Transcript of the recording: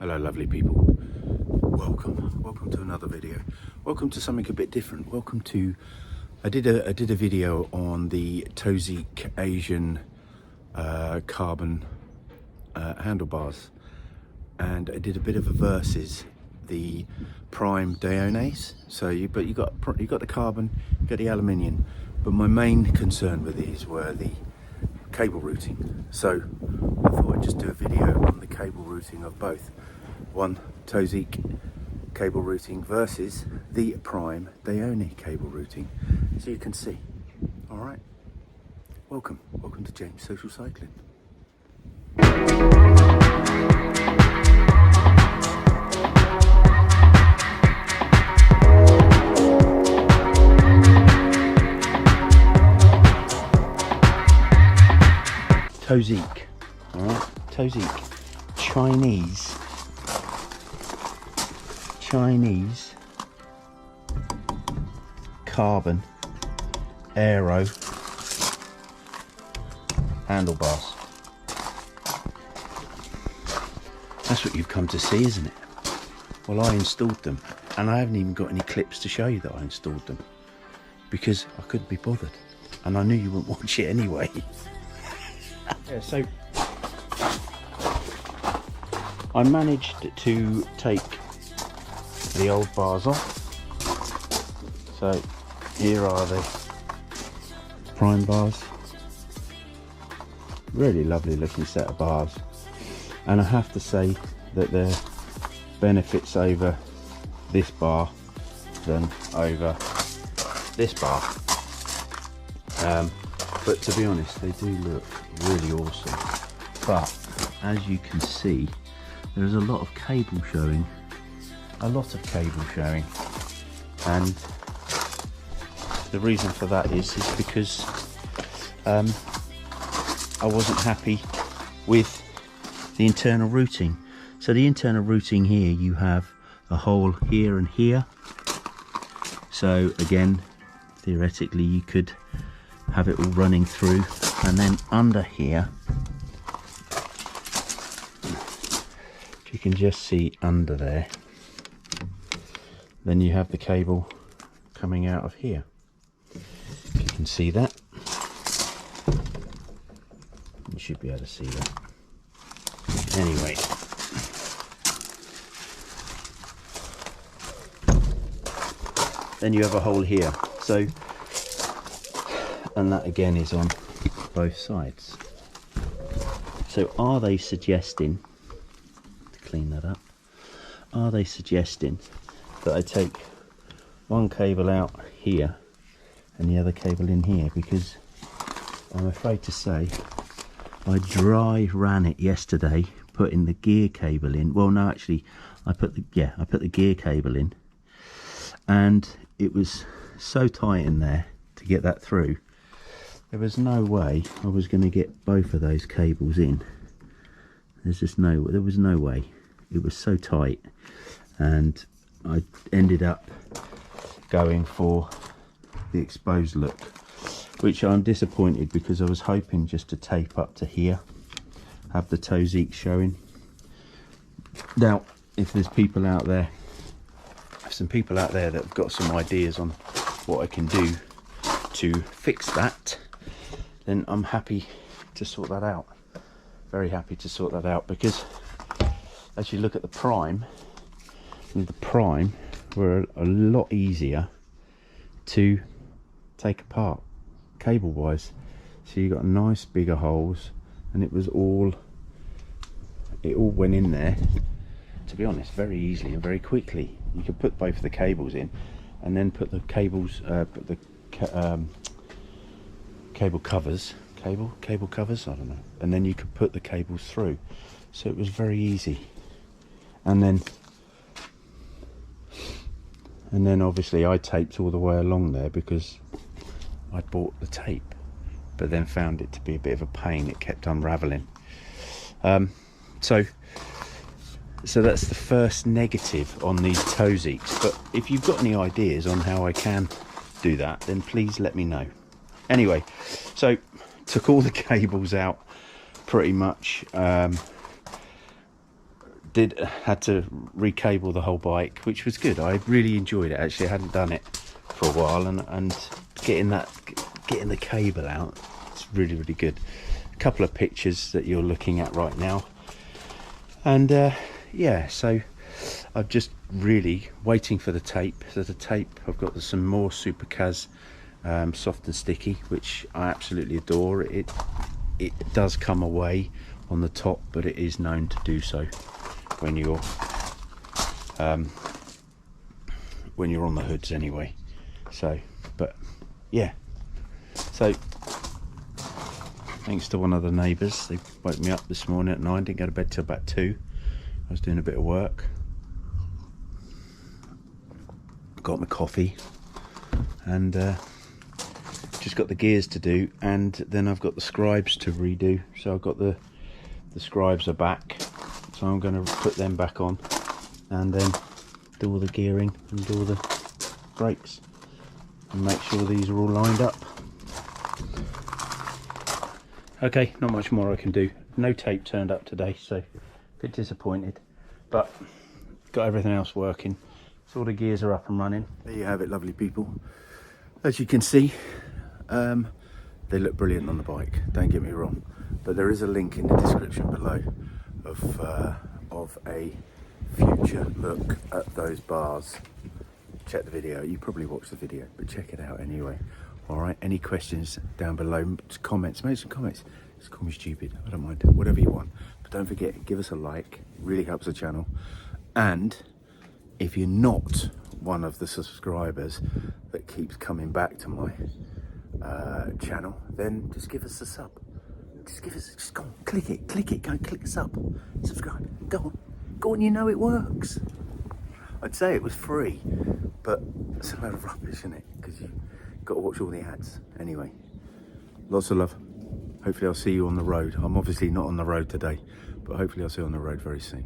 Hello lovely people, welcome to another video. Welcome to something a bit different. Welcome to, I did a video on the Toseek Asian carbon handlebars, and I did a bit of a versus the Prime Deyonnes. So you got the carbon, you got the aluminium, but my main concern with these were the cable routing. So I thought I'd just do a video on the cable routing of both. One Toseek cable routing versus the Prime Deyonne cable routing, so you can see. All right, welcome to James Social Cycling. Toseek, all right, Toseek, Chinese carbon aero handlebars. That's what you've come to see, isn't it? Well, I installed them, and I haven't even got any clips to show you that I installed them because I couldn't be bothered, and I knew you wouldn't watch it anyway. Yeah, so I managed to take the old bars off. So here are the Prime bars. Really lovely looking set of bars, and I have to say that there are benefits over this bar than over this bar. But to be honest, they do look really awesome. But as you can see, there's a lot of cable showing. And the reason for that is because I wasn't happy with the internal routing. So the internal routing here, you have a hole here and here. So again, theoretically you could have it all running through, and then under here you can just see under there, then you have the cable coming out of here. If you can see that, you should be able to see that. Anyway, then you have a hole here, so, and that again is on both sides. So are they suggesting, to clean that up, are they suggesting that I take one cable out here and the other cable in here? Because I'm afraid to say I dry ran it yesterday, putting the gear cable in. Well, no, actually I put the gear cable in, and it was so tight in there to get that through. There was no way I was going to get both of those cables in. There was no way. It was so tight, and I ended up going for the exposed look, which I'm disappointed, because I was hoping just to tape up to here, have the Toseek showing. Now, if there's people out there, some people out there that have got some ideas on what I can do to fix that, then I'm happy to sort that out. Very happy to sort that out, because as you look at the Prime were a lot easier to take apart cable wise. So you got nice bigger holes, and it all went in there, to be honest, very easily and very quickly. You could put both of the cables in, and then put the cables, cable covers, I don't know, and then you could put the cables through. So it was very easy. And then obviously I taped all the way along there, because I bought the tape, but then found it to be a bit of a pain. It kept unraveling. So that's the first negative on these Toseeks. But if you've got any ideas on how I can do that, then please let me know. Anyway, so took all the cables out pretty much, had to recable the whole bike, which was good. I really enjoyed it actually. I hadn't done it for a while, and getting the cable out, it's really good. A couple of pictures that you're looking at right now, and yeah, so I'm just really waiting for the tape. So the tape, I've got some more Super Kaz soft and sticky, which I absolutely adore. It does come away on the top, but it is known to do so when you're on the hoods anyway. So, but yeah, so thanks to one of the neighbours, they woke me up this morning at 9. Didn't go to bed till about 2. I was doing a bit of work, got my coffee, and just got the gears to do, and then I've got the scribes to redo. So I've got the scribes are back, so I'm going to put them back on and then do all the gearing and do all the brakes and make sure these are all lined up. Okay, not much more I can do. No tape turned up today, so a bit disappointed, but got everything else working, so all the gears are up and running. There you have it, lovely people. As you can see, they look brilliant on the bike, don't get me wrong, but there is a link in the description below of a future look at those bars. Check the video. You probably watched the video, but check it out anyway. All right, any questions down below, comments, make some comments. Just call me stupid, I don't mind, whatever you want, but don't forget, give us a like, it really helps the channel. And if you're not one of the subscribers that keeps coming back to my channel, then just give us a sub. Just go on, click it, go and click us up, subscribe, go on, you know it works. I'd say it was free, but it's a load of rubbish, isn't it? Because you've got to watch all the ads. Anyway, lots of love. Hopefully I'll see you on the road. I'm obviously not on the road today, but hopefully I'll see you on the road very soon.